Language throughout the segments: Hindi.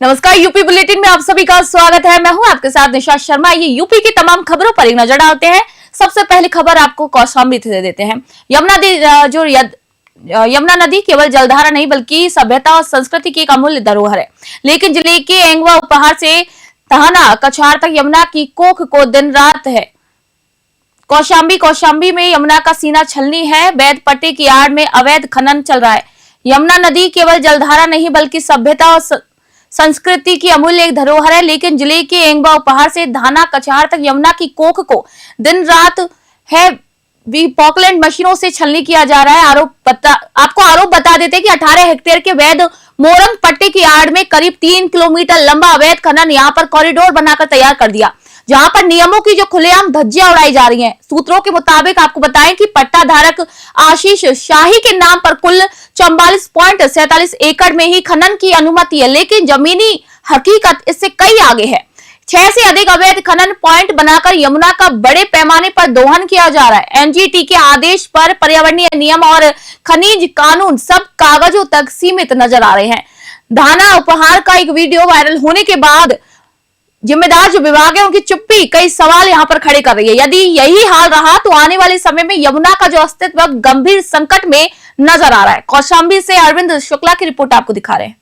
नमस्कार, यूपी बुलेटिन में आप सभी का स्वागत है। मैं हूं आपके साथ निशा शर्मा। ये यूपी की तमाम खबरों पर एक नजर डालते हैं। सबसे पहली खबर आपको कौशाम्बी से देते हैं। यमुना नदी केवल जलधारा नहीं बल्कि सभ्यता और संस्कृति की एक अमूल्य धरोहर है। लेकिन जिले के एंगवा उपहार से तहाना कछार तक यमुना की कोख को दिन रात है। कौशाम्बी में यमुना का सीना छलनी है। वैध पट्टे की आड़ में अवैध खनन चल रहा है। यमुना नदी केवल जलधारा नहीं बल्कि सभ्यता और संस्कृति की अमूल्य एक धरोहर है। लेकिन जिले के एंगवा उपहार से धाना कछार तक यमुना की कोख को दिन रात है पॉकलैंड मशीनों से छलनी किया जा रहा है। आपको आरोप बता देते कि 18 हेक्टेयर के वैध मोरंग पट्टे की आड़ में करीब 3 किलोमीटर लंबा अवैध खनन यहां पर कॉरिडोर बनाकर तैयार कर दिया, जहां पर नियमों की जो खुलेआम धज्जियां उड़ाई जा रही हैं। सूत्रों के मुताबिक आपको बताएं कि पट्टा धारक आशीष शाही के नाम पर कुल 44.47 एकड़ में ही खनन की अनुमति है, लेकिन जमीनी हकीकत इससे कई आगे है। 6 से अधिक अवैध खनन पॉइंट बनाकर यमुना का बड़े पैमाने पर दोहन किया जा रहा है। एनजीटी के आदेश पर पर्यावरणीय नियम और खनिज कानून सब कागजों तक सीमित नजर आ रहे हैं। धाना उपहार का एक वीडियो वायरल होने के बाद जिम्मेदार जो विभाग है उनकी चुप्पी कई सवाल यहां पर खड़े कर रही है। यदि यही हाल रहा तो आने वाले समय में यमुना का जो अस्तित्व गंभीर संकट में नजर आ रहा है। कौशाम्बी से अरविंद शुक्ला की रिपोर्ट आपको दिखा रहे हैं।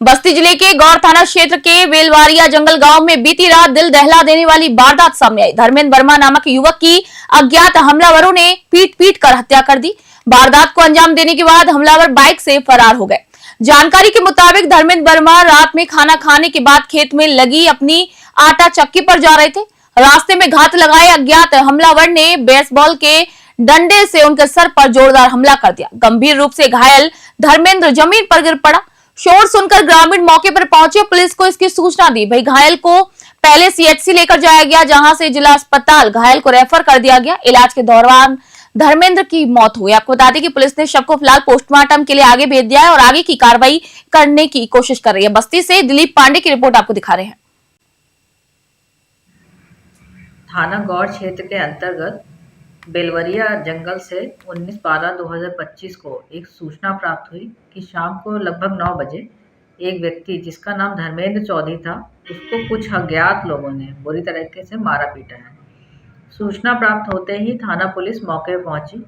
बस्ती जिले के गौर थाना क्षेत्र के बेलवारिया जंगल गांव में बीती रात दिल दहला देने वाली वारदात सामने आई। धर्मेंद्र वर्मा नामक युवक की अज्ञात हमलावरों ने पीट कर हत्या कर दी। वारदात को अंजाम देने के बाद हमलावर बाइक से फरार हो गए। जानकारी के मुताबिक धर्मेंद्र वर्मा रात में खाना खाने के बाद खेत में लगी अपनी आटा चक्की पर जा रहे थे। रास्ते में घात लगाए अज्ञात हमलावर ने बेसबॉल के डंडे से उनके सर पर जोरदार हमला कर दिया। गंभीर रूप से घायल धर्मेंद्र जमीन पर गिर पड़ा। शोर सुनकर ग्रामीण मौके पर पहुंचे, पुलिस को इसकी सूचना दी। भाई घायल को पहले सीएचसी लेकर जाया गया, जहां से जिला अस्पताल घायल को रेफर कर दिया गया। इलाज के दौरान धर्मेंद्र की मौत हुई। आपको बता दें कि पुलिस ने शव को फिलहाल पोस्टमार्टम के लिए आगे भेज दिया है और आगे की कार्रवाई करने की कोशिश कर रही है। बस्ती से दिलीप पांडे की रिपोर्ट आपको दिखा रहे हैं। थाना गौर क्षेत्र के अंतर्गत बेलवरिया जंगल से 19/12/2025 को एक सूचना प्राप्त हुई कि शाम को लगभग 9 बजे एक व्यक्ति जिसका नाम धर्मेंद्र चौधरी था, उसको कुछ अज्ञात लोगों ने बुरी तरीके से मारा पीटा है। सूचना प्राप्त होते ही थाना पुलिस मौके पर पहुंची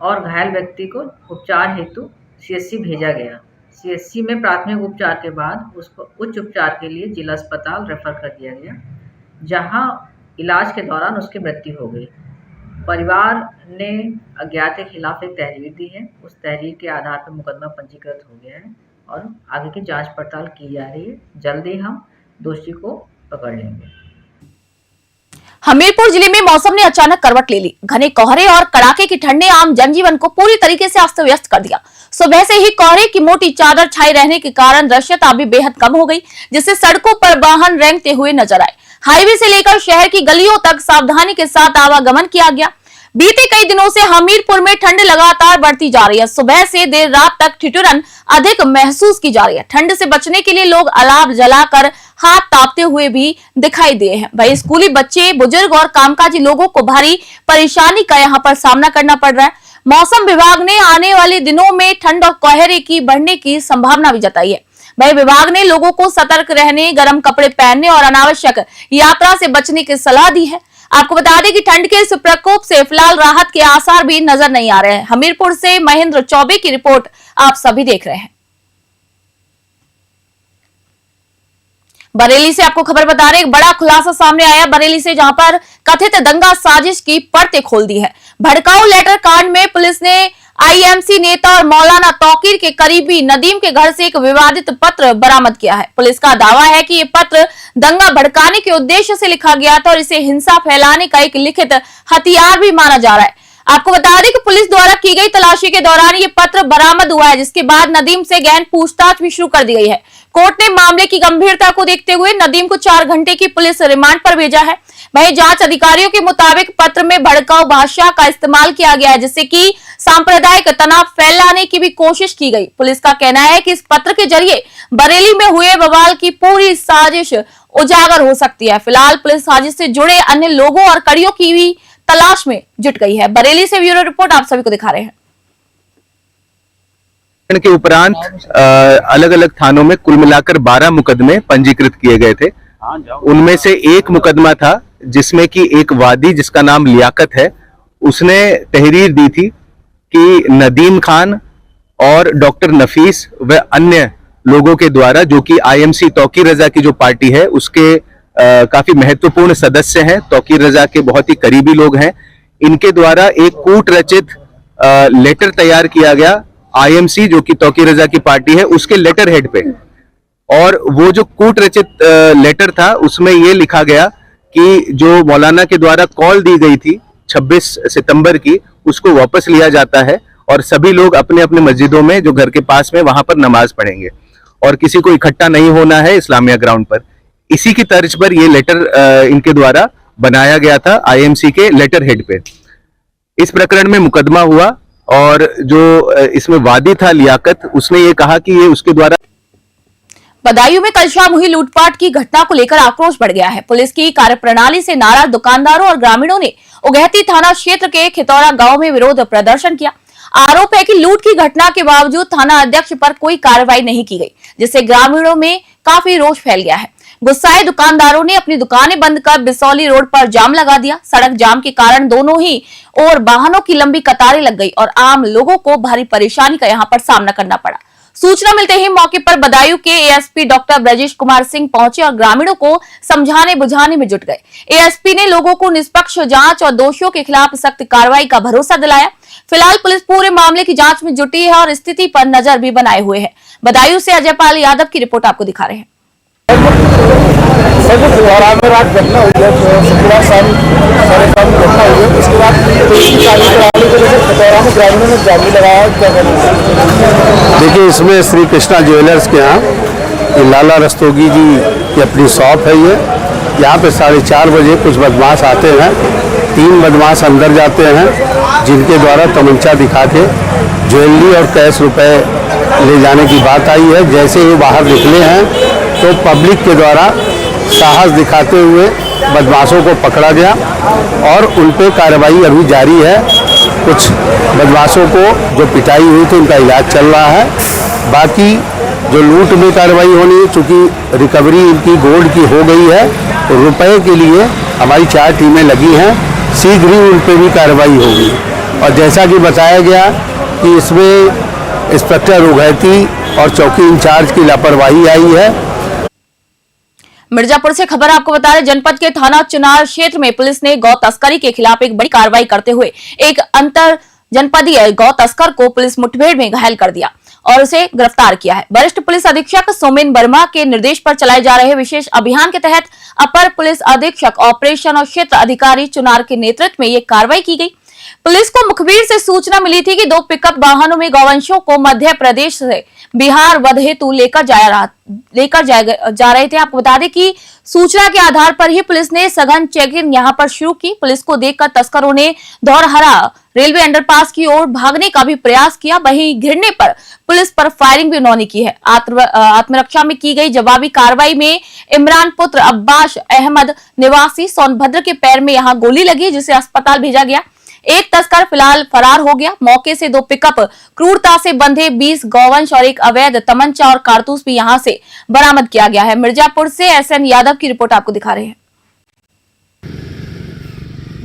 और घायल व्यक्ति को उपचार हेतु सीएचसी भेजा गया। सीएचसी में प्राथमिक उपचार के बाद उसको उच्च उपचार के लिए जिला अस्पताल रेफर कर दिया गया, जहां इलाज के दौरान उसकी मृत्यु हो गई। परिवार ने अज्ञात के खिलाफ एक तहरीर दी है। उस तहरीर के आधार पर मुकदमा पंजीकृत हो गया है और आगे की जांच पड़ताल की जा रही है। जल्द ही हम दोषी को पकड़ लेंगे। हमीरपुर जिले में मौसम ने अचानक करवट ले ली। घने कोहरे और कड़ाके की ठंड ने आम जनजीवन को पूरी तरीके से अस्त व्यस्त कर दिया। सुबह से ही कोहरे की मोटी चादर छाई रहने के कारण दृश्यता भी बेहद कम हो गई, जिससे सड़कों पर वाहन रेंगते हुए नजर आए। हाईवे से लेकर शहर की गलियों तक सावधानी के साथ आवागमन किया गया। बीते कई दिनों से हमीरपुर में ठंड लगातार बढ़ती जा रही है। सुबह से देर रात तक ठिठुरन अधिक महसूस की जा रही है। ठंड से बचने के लिए लोग अलाव जलाकर हाथ तापते हुए भी दिखाई दिए हैं। भाई स्कूली बच्चे, बुजुर्ग और कामकाजी लोगों को भारी परेशानी का यहाँ पर सामना करना पड़ रहा है। मौसम विभाग ने आने वाले दिनों में ठंड और कोहरे की बढ़ने की संभावना भी जताई है। वही विभाग ने लोगों को सतर्क रहने, गर्म कपड़े पहनने और अनावश्यक यात्रा से बचने की सलाह दी है। आपको बता दें कि ठंड के इस प्रकोप से फिलहाल राहत के आसार भी नजर नहीं आ रहे हैं। हमीरपुर से महेंद्र चौबे की रिपोर्ट आप सभी देख रहे हैं। बरेली से आपको खबर बता रहे हैं, एक बड़ा खुलासा सामने आया बरेली से, जहां पर कथित दंगा साजिश की परतें खोल दी है। भड़काऊ लेटर कांड में पुलिस ने आईएमसी नेता और मौलाना तौकीर के करीबी नदीम के घर से एक विवादित पत्र बरामद किया है। पुलिस का दावा है कि ये पत्र दंगा भड़काने के उद्देश्य से लिखा गया था और इसे हिंसा फैलाने का एक लिखित हथियार भी माना जा रहा है। आपको बता दें कि पुलिस द्वारा की गई तलाशी के दौरान ये पत्र बरामद हुआ है, जिसके बाद नदीम से गहन पूछताछ भी शुरू कर दी गई है। कोर्ट ने मामले की गंभीरता को देखते हुए नदीम को 4 घंटे की पुलिस रिमांड पर भेजा है। वहीं जांच अधिकारियों के मुताबिक पत्र में भड़काऊ भाषा का इस्तेमाल किया गया है, जिससे कि सांप्रदायिक तनाव फैलाने की भी कोशिश की गई। पुलिस का कहना है कि इस पत्र के जरिए बरेली में हुए बवाल की पूरी साजिश उजागर हो सकती है। फिलहाल पुलिस साजिश से जुड़े अन्य लोगों और कड़ियों की भी तलाश में जुट गई है। बरेली से ब्यूरो रिपोर्ट आप सभी को दिखा रहे हैं। के उपरांत अलग अलग थानों में कुल मिलाकर 12 मुकदमे पंजीकृत किए गए थे। उनमें से एक मुकदमा था जिसमें कि एक वादी जिसका नाम लियाकत है, उसने तहरीर दी थी कि नदीम खान और डॉक्टर नफीस व अन्य लोगों के द्वारा, जो कि आईएमसी तौकीर रजा की जो पार्टी है उसके काफी महत्वपूर्ण सदस्य हैं, तौकीर रजा के बहुत ही करीबी लोग हैं, इनके द्वारा एक कूट रचित लेटर तैयार किया गया आईएमसी जो कि तौकीर रजा की पार्टी है उसके लेटर हेड पे। और वो जो कूट रचित लेटर था उसमें ये लिखा गया कि जो मौलाना के द्वारा कॉल दी गई थी 26 सितंबर की, उसको वापस लिया जाता है और सभी लोग अपने अपने मस्जिदों में जो घर के पास में वहां पर नमाज पढ़ेंगे और किसी को इकट्ठा नहीं होना है इस्लामिया ग्राउंड पर। इसी की तर्ज पर ये लेटर इनके द्वारा बनाया गया था आईएमसी के लेटर हेड पे। इस प्रकरण में मुकदमा हुआ और जो इसमें वादी था लियाकत, उसने ये कहा कि ये उसके द्वारा। बदायूं में कल शाम हुई लूटपाट की घटना को लेकर आक्रोश बढ़ गया है। पुलिस की कार्यप्रणाली से नाराज दुकानदारों और ग्रामीणों ने उगैती थाना क्षेत्र के खितौरा गांव में विरोध प्रदर्शन किया। आरोप है कि लूट की घटना के बावजूद थाना अध्यक्ष पर कोई कार्रवाई नहीं की गई, जिससे ग्रामीणों में काफी रोष फैल गया है। गुस्साए दुकानदारों ने अपनी दुकानें बंद कर बिसौली रोड पर जाम लगा दिया। सड़क जाम के कारण दोनों ही ओर वाहनों की लंबी कतारें लग गई और आम लोगों को भारी परेशानी का यहां पर सामना करना पड़ा। सूचना मिलते ही मौके पर बदायूं के एएसपी डॉक्टर ब्रजेश कुमार सिंह पहुंचे और ग्रामीणों को समझाने बुझाने में जुट गए। एएसपी ने लोगों को निष्पक्ष जांच और दोषियों के खिलाफ सख्त कार्रवाई का भरोसा दिलाया। फिलहाल पुलिस पूरे मामले की जांच में जुटी है और स्थिति पर नजर भी बनाए हुए है। बदायूं से अजय पाल यादव की रिपोर्ट आपको दिखा रहे हैं। रात घटना हुई है, शुक्रवार शाम साढ़े 5 घटना हुई है। उसके बाद पुलिस की कार्यप्रणाली को लेकर खतौरा में ग्रामीणों ने जाम लगाया। क्या कहना? देखिए, इसमें श्री कृष्णा ज्वेलर्स के यहाँ लाला रस्तोगी जी की अपनी शॉप है। ये यहाँ पे 4:30 बजे कुछ बदमाश आते हैं। 3 बदमाश अंदर जाते हैं जिनके द्वारा तमंचा दिखा के ज्वेलरी और कैश रुपए ले जाने की बात आई है। जैसे ही बाहर निकले हैं तो पब्लिक के द्वारा साहस दिखाते हुए बदमाशों को पकड़ा गया और उन पे कार्रवाई अभी जारी है। कुछ बदमाशों को जो पिटाई हुई थी उनका इलाज चल रहा है। बाकी जो लूट में कार्रवाई होनी है, चूँकि रिकवरी इनकी गोल्ड की हो गई है, तो रुपए के लिए हमारी 4 टीमें लगी हैं। शीघ्र ही उन पर भी कार्रवाई होगी। और जैसा कि बताया गया कि इसमें इंस्पेक्टर उगैती और चौकी इंचार्ज की लापरवाही आई है। मिर्जापुर से खबर आपको बता रहे, जनपद के थाना चुनार क्षेत्र में पुलिस ने गौ तस्करी के खिलाफ एक बड़ी कार्रवाई करते हुए एक अंतर जनपदीय गौ तस्कर को पुलिस मुठभेड़ में घायल कर दिया और उसे गिरफ्तार किया है। वरिष्ठ पुलिस अधीक्षक सोमेन वर्मा के निर्देश पर चलाए जा रहे विशेष अभियान के तहत अपर पुलिस अधीक्षक ऑपरेशन और क्षेत्र अधिकारी चुनार के नेतृत्व में ये कार्रवाई की गई। पुलिस को मुखबिर से सूचना मिली थी कि 2 पिकअप वाहनों में गौवंशों को मध्य प्रदेश से बिहार वध हेतु लेकर जा रहे थे। आपको बता दें कि सूचना के आधार पर ही पुलिस ने सघन चेकिंग यहां पर शुरू की। पुलिस को देखकर तस्करों ने धौरहरा रेलवे अंडरपास की ओर भागने का भी प्रयास किया। वहीं घिरने पर पुलिस पर फायरिंग भी उन्होंने की है। आत्मरक्षा में की गई जवाबी कार्रवाई में इमरान पुत्र अब्बास अहमद निवासी सोनभद्र के पैर में यहां गोली लगी, जिसे अस्पताल भेजा गया। एक तस्कर फिलहाल फरार हो गया। मौके से 2 पिकअप क्रूरता से बंधे 20 गौवंश और एक अवैध तमंचा और कारतूस भी यहां से बरामद किया गया है। मिर्जापुर से एसएन यादव की रिपोर्ट आपको दिखा रहे हैं।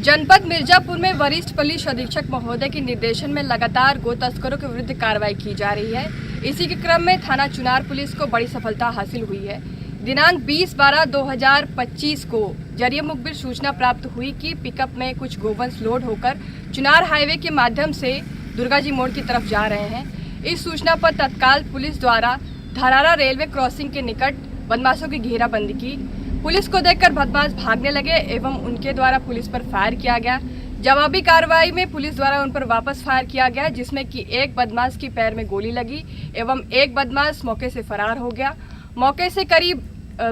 जनपद मिर्जापुर में वरिष्ठ पुलिस अधीक्षक महोदय के निर्देशन में लगातार गो तस्करों के विरुद्ध कार्रवाई की जा रही है। इसी के क्रम में थाना चुनार पुलिस को बड़ी सफलता हासिल हुई है। दिनांक 20/12/2025 को जरिए मुखबिर सूचना प्राप्त हुई कि पिकअप में कुछ गोवंश लोड होकर चुनार हाईवे के माध्यम से दुर्गाजी मोड़ की तरफ जा रहे हैं। इस सूचना पर तत्काल पुलिस द्वारा धरारा रेलवे क्रॉसिंग के निकट बदमाशों की घेराबंदी की। पुलिस को देखकर बदमाश भागने लगे एवं उनके द्वारा पुलिस पर फायर किया गया। जवाबी कार्रवाई में पुलिस द्वारा उन पर वापस फायर किया गया, जिसमें कि एक बदमाश की पैर में गोली लगी एवं एक बदमाश मौके से फरार हो गया। मौके से करीब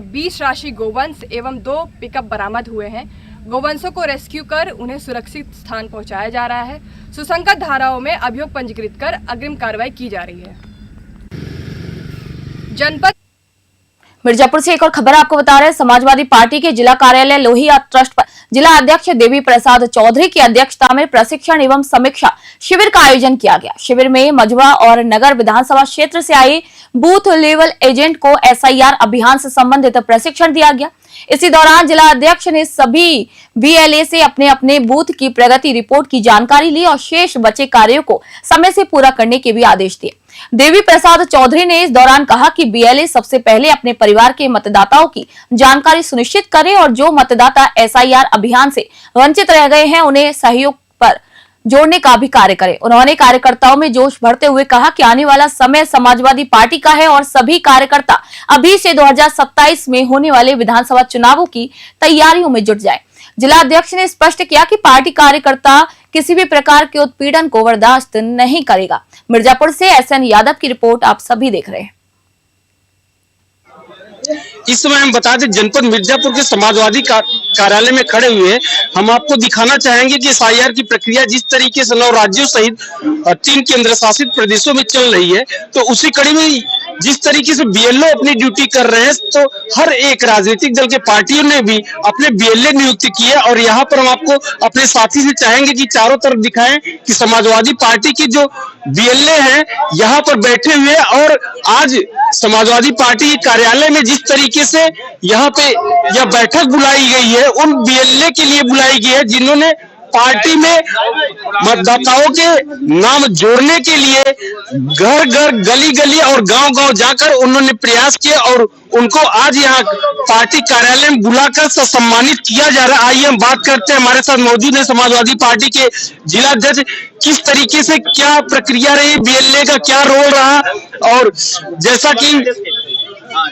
20 राशि गोवंश एवं 2 पिकअप बरामद हुए हैं। गोवंशों को रेस्क्यू कर उन्हें सुरक्षित स्थान पहुंचाया जा रहा है। सुसंगत धाराओं में अभियोग पंजीकृत कर अग्रिम कार्रवाई की जा रही है। जनपद मिर्जापुर से एक और खबर आपको बता रहे हैं। समाजवादी पार्टी के जिला कार्यालय लोहिया ट्रस्ट पर जिला अध्यक्ष देवी प्रसाद चौधरी की अध्यक्षता में प्रशिक्षण एवं समीक्षा शिविर का आयोजन किया गया। शिविर में मझुआ और नगर विधानसभा क्षेत्र से आए बूथ लेवल एजेंट को एसआईआर अभियान से संबंधित प्रशिक्षण दिया गया। इसी दौरान जिला अध्यक्ष ने सभी बीएलए से अपने अपने बूथ की प्रगति रिपोर्ट की जानकारी ली और शेष बचे कार्यों को समय से पूरा करने के भी आदेश दिए। देवी प्रसाद चौधरी ने इस दौरान कहा कि बीएलए सबसे पहले अपने परिवार के मतदाताओं की जानकारी सुनिश्चित करें और जो मतदाता एसआईआर अभियान से वंचित रह गए हैं उन्हें सहयोग पर जोड़ने का भी कार्य करें। उन्होंने कार्यकर्ताओं में जोश भरते हुए कहा कि आने वाला समय समाजवादी पार्टी का है और सभी कार्यकर्ता अभी से 2027 में होने वाले विधानसभा चुनावों की तैयारियों में जुट जाए। जिला अध्यक्ष ने स्पष्ट किया कि पार्टी कार्यकर्ता किसी भी प्रकार के उत्पीड़न को बर्दाश्त नहीं करेगा। मिर्जापुर से एसएन यादव की रिपोर्ट आप सभी देख रहे हैं। इस समय हम बता दें जनपद मिर्जापुर के समाजवादी कार्यालय में खड़े हुए हैं। हम आपको दिखाना चाहेंगे कि एसआईआर की प्रक्रिया जिस तरीके से 9 राज्यों सहित 3 केंद्र शासित प्रदेशों में चल रही है, तो उसी कड़ी में जिस तरीके से बीएलओ अपनी ड्यूटी कर रहे हैं, तो हर एक राजनीतिक दल के पार्टियों ने भी अपने बीएलए नियुक्त किए। और यहाँ पर हम आपको अपने साथी से चाहेंगे कि चारों तरफ दिखाएं कि समाजवादी पार्टी की जो बीएलए हैं यहाँ पर बैठे हुए। और आज समाजवादी पार्टी कार्यालय में जिस तरीके से यहाँ पे यह बैठक बुलाई गई है, उन बीएलए के लिए बुलाई गई है जिन्होंने पार्टी में मतदाताओं के नाम जोड़ने के लिए घर घर गली गली और गांव गांव जाकर उन्होंने प्रयास किए और उनको आज यहाँ पार्टी कार्यालय में बुलाकर सम्मानित किया जा रहा है। आइए हम बात करते हैं, हमारे साथ मौजूद है समाजवादी पार्टी के जिला अध्यक्ष। किस तरीके से क्या प्रक्रिया रही, बीएलए का क्या रोल रहा, और जैसा कि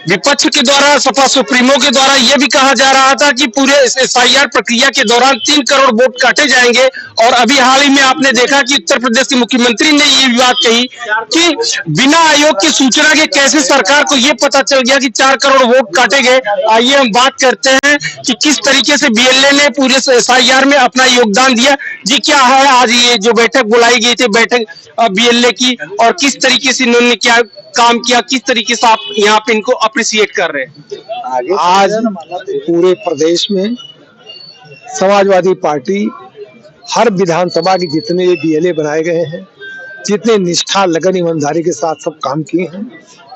विपक्ष के द्वारा सपा सुप्रीमो के द्वारा यह भी कहा जा रहा था कि पूरे एसआईआर प्रक्रिया के दौरान 3 करोड़ वोट काटे जाएंगे, और अभी हाल ही में आपने देखा कि उत्तर प्रदेश के मुख्यमंत्री ने ये बात कही कि बिना आयोग की सूचना के कैसे सरकार को ये पता चल गया कि 4 करोड़ वोट काटे गए। आइए हम बात करते हैं कि किस तरीके से बीएलए ने पूरे एसआईआर में अपना योगदान दिया। जी, क्या है आज ये जो बैठक बुलाई गई थी, बैठक बीएलए की, और किस तरीके से इन्होंने क्या काम किया, किस तरीके से आप यहाँ पे इनको अप्रिशिएट कर रहे हैं? आज पूरे प्रदेश में समाजवादी पार्टी हर विधानसभा के जितने बीएलए बनाए गए हैं, जितने निष्ठा लगन ईमानदारी के साथ सब काम किए हैं,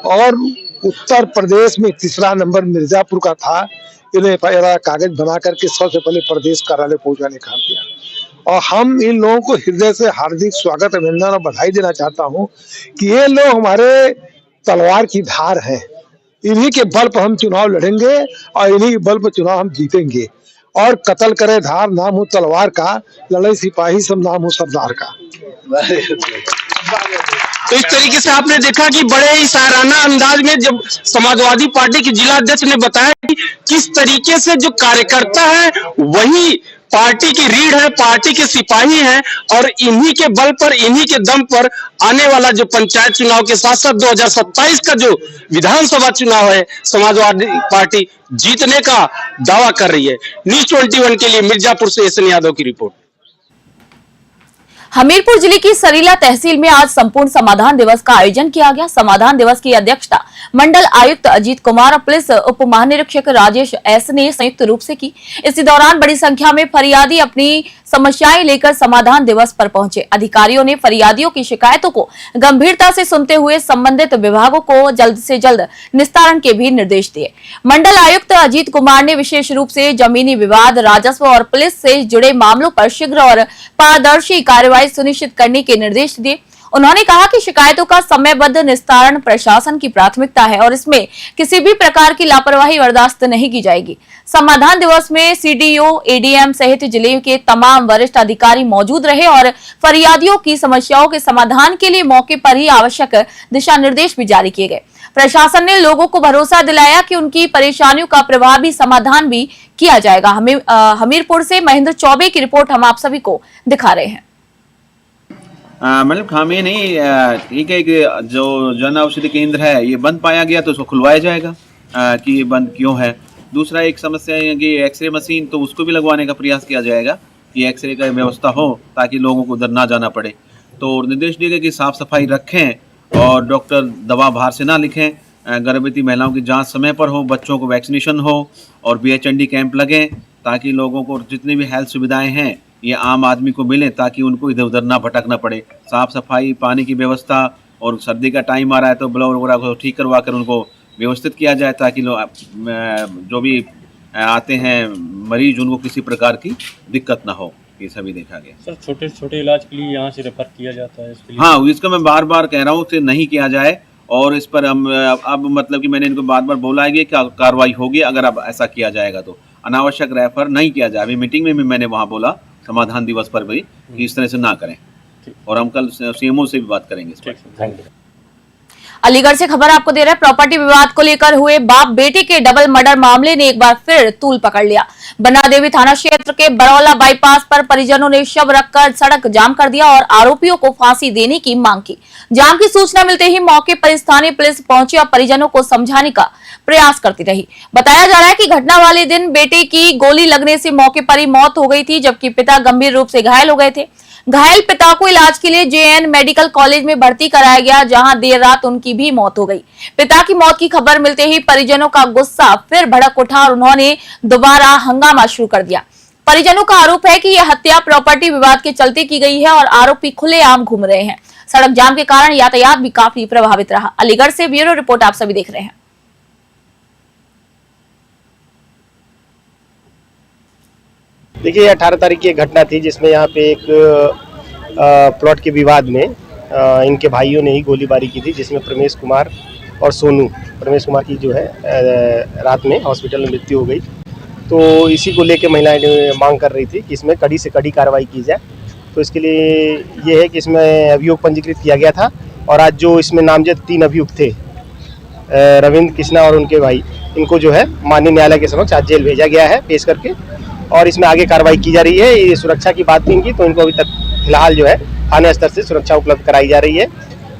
और उत्तर प्रदेश में तीसरा नंबर मिर्जापुर का था। इन्हें कागज बना करके सबसे पहले प्रदेश कार्यालय पहुंचाने काम किया, और हम इन लोगों को हृदय से हार्दिक स्वागत, अभिनंदन और बधाई देना चाहता हूं कि ये लोग हमारे तलवार की धार हैं। इन्हीं के बल पर हम चुनाव लड़ेंगे और इन्हीं के बल पर चुनाव हम जीतेंगे। और कत्ल करे धार नाम हो तलवार का, लड़ाई सिपाही सब नाम हो सरदार का। तो इस तरीके से आपने देखा कि बड़े ही शायराना अंदाज में जब समाजवादी पार्टी के जिला अध्यक्ष ने बताया कि किस तरीके से जो कार्यकर्ता है वही पार्टी की रीढ़ है, पार्टी के सिपाही हैं, और इन्हीं के बल पर, इन्हीं के दम पर आने वाला जो पंचायत चुनाव के साथ साथ 2027 का जो विधानसभा चुनाव है, समाजवादी पार्टी जीतने का दावा कर रही है। न्यूज़ 21 के लिए मिर्जापुर से एसएन यादव की रिपोर्ट। हमीरपुर जिले की सरीला तहसील में आज संपूर्ण समाधान दिवस का आयोजन किया गया। समाधान दिवस की अध्यक्षता मंडल आयुक्त अजीत कुमार और पुलिस उप महानिरीक्षक राजेश एस ने संयुक्त रूप से की। इसी दौरान बड़ी संख्या में फरियादी अपनी समस्याएं लेकर समाधान दिवस पर पहुंचे। अधिकारियों ने फरियादियों की शिकायतों को गंभीरता से सुनते हुए संबंधित विभागों को जल्द से जल्द निस्तारण के भी निर्देश दिए। मंडल आयुक्त अजीत कुमार ने विशेष रूप से जमीनी विवाद, राजस्व और पुलिस से जुड़े मामलों पर शीघ्र और पारदर्शी कार्रवाई सुनिश्चित करने के निर्देश दिए। उन्होंने कहा कि शिकायतों का समयबद्ध निस्तारण प्रशासन की प्राथमिकता है और इसमें किसी भी प्रकार की लापरवाही बर्दाश्त नहीं की जाएगी। समाधान दिवस में सीडीओ, एडीएम सहित जिले के तमाम वरिष्ठ अधिकारी मौजूद रहे और फरियादियों की समस्याओं के समाधान के लिए मौके पर ही आवश्यक दिशा निर्देश भी जारी किए गए। प्रशासन ने लोगों को भरोसा दिलाया कि उनकी परेशानियों का प्रभावी समाधान भी किया जाएगा। हमीरपुर से महेंद्र चौबे की रिपोर्ट हम आप सभी को दिखा रहे हैं। मतलब खामी नहीं, ठीक है कि जो जन औषधि केंद्र है ये बंद पाया गया तो उसको खुलवाया जाएगा कि ये बंद क्यों है। दूसरा एक समस्या है कि एक्सरे मशीन, तो उसको भी लगवाने का प्रयास किया जाएगा कि एक्सरे का व्यवस्था हो ताकि लोगों को उधर ना जाना पड़े। तो निर्देश दिए गए कि साफ़ सफाई रखें और डॉक्टर दवा बाहर से ना लिखें गर्भवती महिलाओं की जांच समय पर हो, बच्चों को वैक्सीनेशन हो और BHND कैंप लगें ताकि लोगों को जितनी भी हेल्थ सुविधाएं हैं ये आम आदमी को मिलें ताकि उनको इधर उधर ना भटकना पड़े। साफ सफाई, पानी की व्यवस्था और सर्दी का टाइम आ रहा है तो ब्लड वगैरह को ठीक करवा कर उनको व्यवस्थित किया जाए ताकि जो भी आते हैं मरीज उनको किसी प्रकार की दिक्कत ना हो। ये सभी देखा गया। सर छोटे छोटे इलाज के लिए यहाँ से रेफर किया जाता है इसके लिए? हाँ, इसका मैं बार बार कह रहा हूँ कि नहीं किया जाए और इस पर हम अब मतलब कि मैंने इनको बार बार बोला है कि कार्रवाई होगी अगर अब ऐसा किया जाएगा तो अनावश्यक रेफर नहीं किया जाए। अभी मीटिंग में भी मैंने वहाँ बोला समाधान दिवस पर भी कि इस तरह से ना करें और हम कल CMO से भी बात करेंगे इस पर। अलीगढ़ से खबर आपको दे रहे हैं। प्रॉपर्टी विवाद को लेकर हुए बाप बेटे के डबल मर्डर मामले ने एक बार फिर तूल पकड़ लिया। बनादेवी थाना क्षेत्र के बरौला बाईपास पर परिजनों ने शव रखकर सड़क जाम कर दिया और आरोपियों को फांसी देने की मांग की। जाम की सूचना मिलते ही मौके पर स्थानीय पुलिस पहुंची और परिजनों को समझाने का प्रयास करती रही। बताया जा रहा है कि घटना वाले दिन बेटे की गोली लगने से मौके पर ही मौत हो गई थी, जबकि पिता गंभीर रूप से घायल हो गए थे। घायल पिता को इलाज के लिए JN मेडिकल कॉलेज में भर्ती कराया गया, जहां देर रात उनकी भी मौत हो गई। पिता की मौत की खबर मिलते ही परिजनों का गुस्सा फिर भड़क उठा और उन्होंने दोबारा हंगामा शुरू कर दिया। परिजनों का आरोप है कि यह हत्या प्रॉपर्टी विवाद के चलते की गई है और आरोपी खुलेआम घूम रहे हैं। सड़क जाम के कारण यातायात भी काफी प्रभावित रहा। अलीगढ़ से ब्यूरो रिपोर्ट आप सभी देख रहे हैं। देखिए 18 तारीख की एक घटना थी जिसमें यहाँ पे एक प्लॉट के विवाद में इनके भाइयों ने ही गोलीबारी की थी, जिसमें प्रमेश कुमार और सोनू, प्रमेश कुमार की जो है रात में हॉस्पिटल में मृत्यु हो गई। तो इसी को लेकर महिलाएं मांग कर रही थी कि इसमें कड़ी से कड़ी कार्रवाई की जाए। तो इसके लिए ये है कि इसमें अभियोग पंजीकृत किया गया था और आज जो इसमें नामजद 3 अभियुक्त थे, रविंद्र, कृष्णा और उनके भाई, इनको जो है माननीय न्यायालय के समक्ष आज जेल भेजा गया है पेश करके और इसमें आगे कार्रवाई की जा रही है। ये सुरक्षा की बात नहीं की तो इनको अभी तक फिलहाल जो है थाने स्तर से सुरक्षा उपलब्ध कराई जा रही है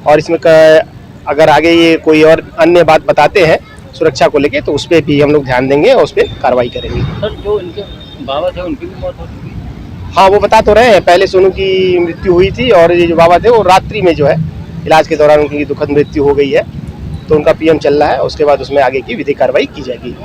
और इसमें अगर आगे ये कोई और अन्य बात बताते हैं सुरक्षा को लेके तो उस पर भी हम लोग ध्यान देंगे और उस पर कार्रवाई करेंगे। सर जो इनके बाबा थे उनकी भी मौत हो चुकी है? हाँ, वो बता तो रहे हैं, पहले सोनू की मृत्यु हुई थी और ये जो बाबा थे वो रात्रि में जो है इलाज के दौरान उनकी दुखद मृत्यु हो गई है। तो उनका PM चल रहा है, उसके बाद उसमें आगे की विधिक कार्रवाई की जाएगी।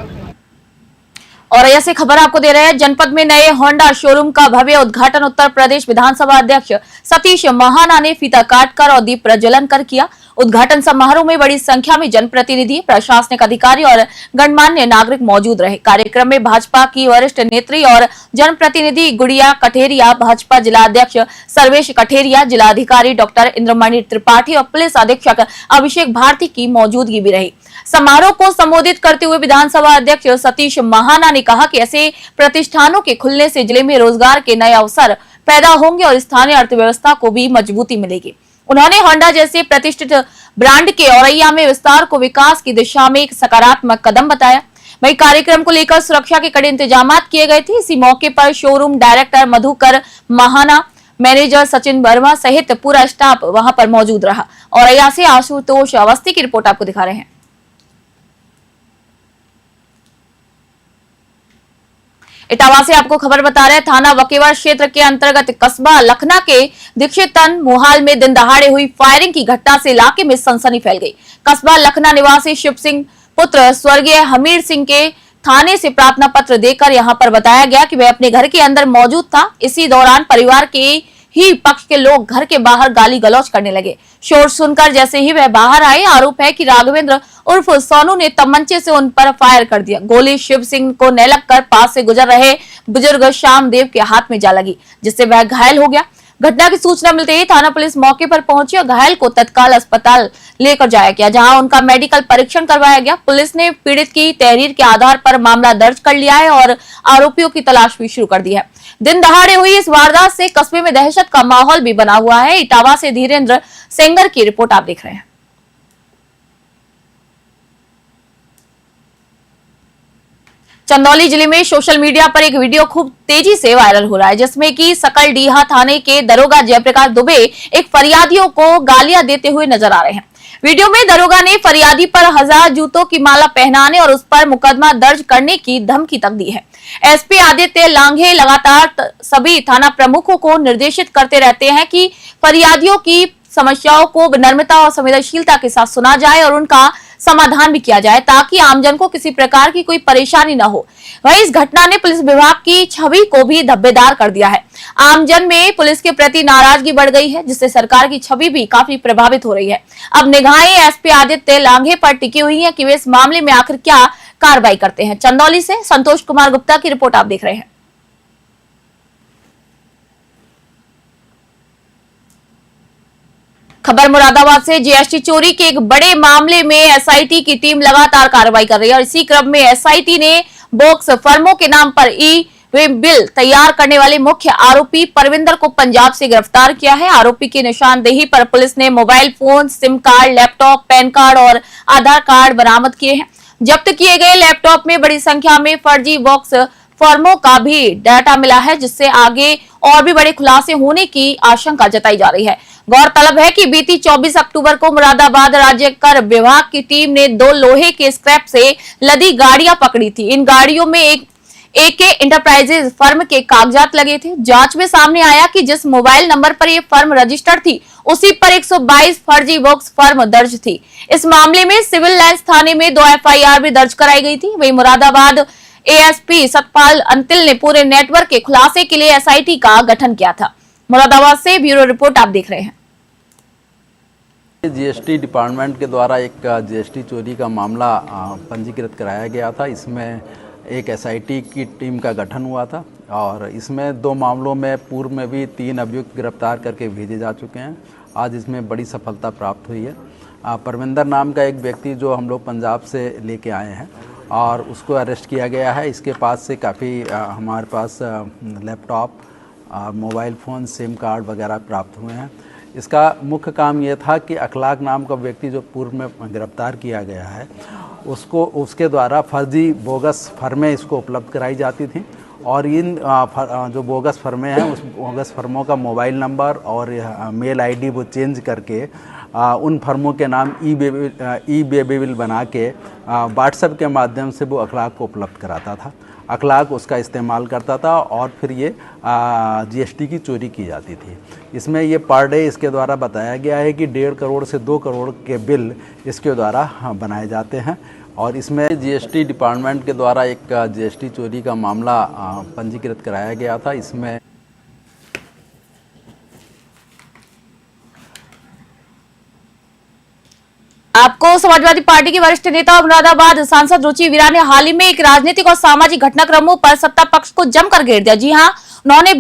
और ऐसे खबर आपको दे रहे हैं। जनपद में नए होंडा शोरूम का भव्य उद्घाटन उत्तर प्रदेश विधानसभा अध्यक्ष सतीश महाना ने फीता काटकर और दीप प्रज्वलन कर किया। उद्घाटन समारोह में बड़ी संख्या में जनप्रतिनिधि, प्रशासनिक अधिकारी और गणमान्य नागरिक मौजूद रहे। कार्यक्रम में भाजपा की वरिष्ठ नेत्री और जनप्रतिनिधि गुड़िया कठेरिया, भाजपा जिलाध्यक्ष सर्वेश कठेरिया, जिलाधिकारी डॉक्टर इंद्रमणि त्रिपाठी और पुलिस अधीक्षक अभिषेक भारती की मौजूदगी भी रही। समारोह को संबोधित करते हुए विधानसभा अध्यक्ष सतीश महाना ने कहा कि ऐसे प्रतिष्ठानों के खुलने से जिले में रोजगार के नए अवसर पैदा होंगे और स्थानीय अर्थव्यवस्था को भी मजबूती मिलेगी। उन्होंने होंडा जैसे प्रतिष्ठित ब्रांड के औरैया में विस्तार को विकास की दिशा में एक सकारात्मक कदम बताया। वही कार्यक्रम को लेकर सुरक्षा के कड़े इंतजाम किए गए थे। इसी मौके पर शोरूम डायरेक्टर मधुकर महाना, मैनेजर सचिन वर्मा सहित पूरा स्टाफ वहां पर मौजूद रहा। औरैया से आशुतोष अवस्थी की रिपोर्ट आपको दिखा रहे हैं। इटावा से आपको खबर बता रहे हैं। थाना वकेवर क्षेत्र के अंतर्गत कस्बा लखना के दीक्षितन मुहाल में दिन दहाड़े हुई फायरिंग की घटना से इलाके में सनसनी फैल गई। कस्बा लखना निवासी शिव सिंह पुत्र स्वर्गीय हमीर सिंह के थाने से प्रार्थना पत्र देकर यहां पर बताया गया कि वह अपने घर के अंदर मौजूद था। इसी दौरान परिवार के ही पक्ष के लोग घर के बाहर गाली गलौज करने लगे। शोर सुनकर जैसे ही वह बाहर आए, आरोप है कि राघवेंद्र उर्फ सोनू ने तमंचे से उन पर फायर कर दिया। गोली शिव सिंह को न लगकर पास से गुजर रहे बुजुर्ग श्यामदेव के हाथ में जा लगी, जिससे वह घायल हो गया। घटना की सूचना मिलते ही थाना पुलिस मौके पर पहुंची और घायल को तत्काल अस्पताल लेकर जाया गया, जहां उनका मेडिकल परीक्षण करवाया गया। पुलिस ने पीड़ित की तहरीर के आधार पर मामला दर्ज कर लिया है और आरोपियों की तलाश भी शुरू कर दी है। दिन दहाड़े हुई इस वारदात से कस्बे में दहशत का माहौल भी बना हुआ है। इटावा से धीरेन्द्र सेंगर की रिपोर्ट आप देख रहे हैं। चंदौली जिले में सोशल मीडिया पर एक वीडियो खूब तेजी से वायरल हो रहा है, जिसमें कि सकलडीहा थाने के दरोगा जयप्रकाश दुबे एक फरियादियों को गालियां देते हुए नजर आ रहे हैं। वीडियो में दरोगा ने फरियादी पर 1000 जूतों की माला पहनाने और उस पर मुकदमा दर्ज करने की धमकी तक दी है। SP आदित्य लांघे लगातार सभी थाना प्रमुखों को निर्देशित करते रहते हैं कि फरियादियों की समस्याओं को विनम्रता और संवेदनशीलता के साथ सुना जाए और उनका समाधान भी किया जाए ताकि आमजन को किसी प्रकार की कोई परेशानी न हो। वहीं इस घटना ने पुलिस विभाग की छवि को भी धब्बेदार कर दिया है। आमजन में पुलिस के प्रति नाराजगी बढ़ गई है, जिससे सरकार की छवि भी काफी प्रभावित हो रही है। अब निगाहें एसपी आदित्य लांघे पर टिकी हुई हैं कि वे इस मामले में आखिर क्या कार्रवाई करते हैं। चंदौली से संतोष कुमार गुप्ता की रिपोर्ट आप देख रहे हैं। खबर मुरादाबाद से। जीएसटी चोरी के एक बड़े मामले में एसआईटी की टीम लगातार कार्रवाई कर रही है और इसी क्रम में एसआईटी ने बोक्स फर्मों के नाम पर ई-वे बिल तैयार करने वाले मुख्य आरोपी परविंदर को पंजाब से गिरफ्तार किया है। आरोपी की निशानदेही पर पुलिस ने mobile phone, SIM card, laptop, pan card और आधार कार्ड बरामद किए हैं। जब्त किए गए लैपटॉप में बड़ी संख्या में फर्जी बॉक्स फर्मों का भी डाटा मिला है, जिससे आगे और भी बड़े खुलासे होने की आशंका जताई जा रही है। गौरतलब है कि बीती 24 अक्टूबर को मुरादाबाद राज्य कर विभाग की टीम ने 2 लोहे के स्क्रैप से लदी गाड़ियां पकड़ी थी। इन गाड़ियों में एक इंटरप्राइजेज फर्म के कागजात लगे थे। जांच में सामने आया कि जिस मोबाइल नंबर पर यह फर्म रजिस्टर्ड थी, उसी पर 122 फर्जी बॉक्स फर्म दर्ज थी। इस मामले में सिविल लाइंस थाने में 2 एफआईआर भी दर्ज कराई गई थी। वहीं मुरादाबाद एएसपी सतपाल अंतिल ने पूरे नेटवर्क के खुलासे के लिए एसआईटी का गठन किया था। मुरादाबाद से ब्यूरो रिपोर्ट आप देख रहे हैं। जीएसटी डिपार्टमेंट के द्वारा एक जीएसटी चोरी का मामला पंजीकृत कराया गया था। इसमें एक एसआईटी की टीम का गठन हुआ था और इसमें 2 मामलों में पूर्व में भी 3 अभियुक्त गिरफ्तार करके भेजे जा चुके हैं। आज इसमें बड़ी सफलता प्राप्त हुई है। परविंदर नाम का एक व्यक्ति जो हम लोग पंजाब से लेके आए हैं और उसको अरेस्ट किया गया है। इसके पास से काफ़ी हमारे पास laptop, mobile phone, SIM card वगैरह प्राप्त हुए हैं। इसका मुख्य काम ये था कि अखलाक नाम का व्यक्ति जो पूर्व में गिरफ्तार किया गया है, उसके द्वारा फर्जी बोगस फर्में इसको उपलब्ध कराई जाती थी और इन जो बोगस फर्में हैं उस बोगस फर्मों का मोबाइल नंबर और मेल आईडी वो चेंज करके उन फर्मों के नाम ई बेबी बिल बना के व्हाट्सएप के माध्यम से वो अखलाक को उपलब्ध कराता था। अखलाक उसका इस्तेमाल करता था और फिर ये जीएसटी की चोरी की जाती थी। इसमें ये पर डे इसके द्वारा बताया गया है कि 1.5 करोड़ से 2 करोड़ के बिल इसके द्वारा बनाए जाते हैं और इसमें जीएसटी डिपार्टमेंट के द्वारा एक जीएसटी चोरी का मामला पंजीकृत कराया गया था। इसमें आपको समाजवादी पार्टी की वरिष्ठ नेता और मुरादाबाद सांसद रुचि वीरा ने हाल ही में एक राजनीतिक और सामाजिक घटनाक्रमों पर सत्ता पक्ष को जमकर घेर दिया। जी हां, उन्होंने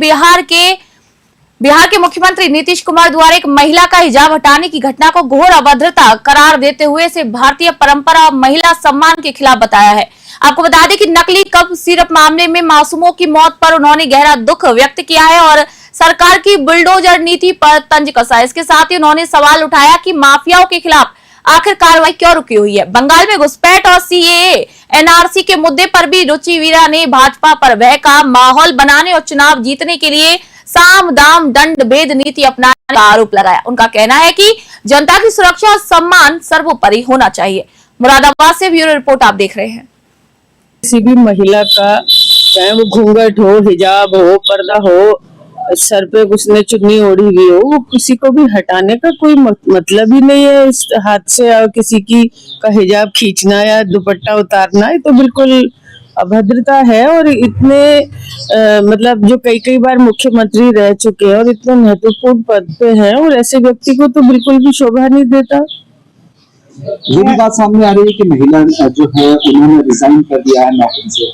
बिहार के मुख्यमंत्री नीतीश कुमार द्वारा एक महिला का हिजाब हटाने की घटना को घोर अभद्रता करार देते हुए इसे भारतीय परंपरा और महिला सम्मान के खिलाफ बताया है। आपको बता दें कि नकली कप सिरप मामले में मासूमों की मौत पर उन्होंने गहरा दुख व्यक्त किया है और सरकार की बुलडोजर नीति पर तंज कसा। इसके साथ ही उन्होंने सवाल उठाया कि माफियाओं के खिलाफ आखिर कार्रवाई क्यों रुकी हुई है। बंगाल में घुसपैठ और सीएए एनआरसी के मुद्दे पर भी रुचि वीरा ने भाजपा पर भय का माहौल बनाने और चुनाव जीतने के लिए साम दाम दंड भेद नीति अपनाने का आरोप लगाया। उनका कहना है कि जनता की सुरक्षा और सम्मान सर्वोपरि होना चाहिए। मुरादाबाद से ब्यूरो रिपोर्ट आप देख रहे हैं। किसी भी महिला का, चाहे वो घूंघट हो, हिजाब हो, पर्दा हो, सर पे उसने चुन्नी ओढ़ी हुई हो, वो किसी को भी हटाने का कोई मतलब ही नहीं है। इस हाथ से किसी की का हिजाब खींचना या दुपट्टा उतारना, ये तो बिल्कुल अभद्रता है। और इतने मतलब जो कई बार मुख्यमंत्री रह चुके हैं और इतने महत्वपूर्ण पद पे हैं और ऐसे व्यक्ति को तो बिल्कुल भी शोभा नहीं देता। ये भी बात सामने आ रही है कि महिला जो है उन्होंने रिजाइन कर दिया है नौकरी से।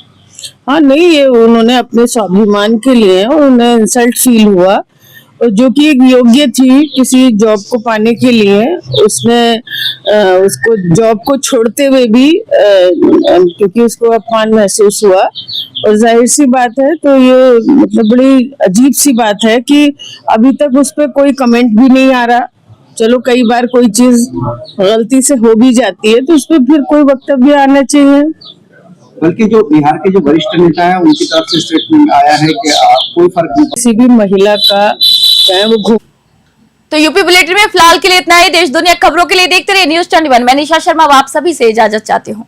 हाँ, नहीं, ये उन्होंने अपने स्वाभिमान के लिए और उन्हें इंसल्ट फील हुआ और जो कि एक योग्य थी किसी जॉब को पाने के लिए, उसने उसको जॉब को छोड़ते हुए भी क्योंकि उसको अपमान महसूस हुआ। और जाहिर सी बात है, तो ये मतलब बड़ी अजीब सी बात है कि अभी तक उस पर कोई कमेंट भी नहीं आ रहा। चलो, कई बार कोई चीज गलती से हो भी जाती है तो उस पर फिर कोई वक्तव्य आना चाहिए। बल्कि जो बिहार के जो वरिष्ठ नेता है उनकी तरफ से स्टेटमेंट आया है कि कोई फर्क नहीं, किसी भी महिला का, चाहे वो तो यूपी बुलेटिन में फिलहाल के लिए इतना ही। देश दुनिया खबरों के लिए देखते रहिए न्यूज़ 21। मैं निशा शर्मा आप सभी से इजाजत चाहती हूँ।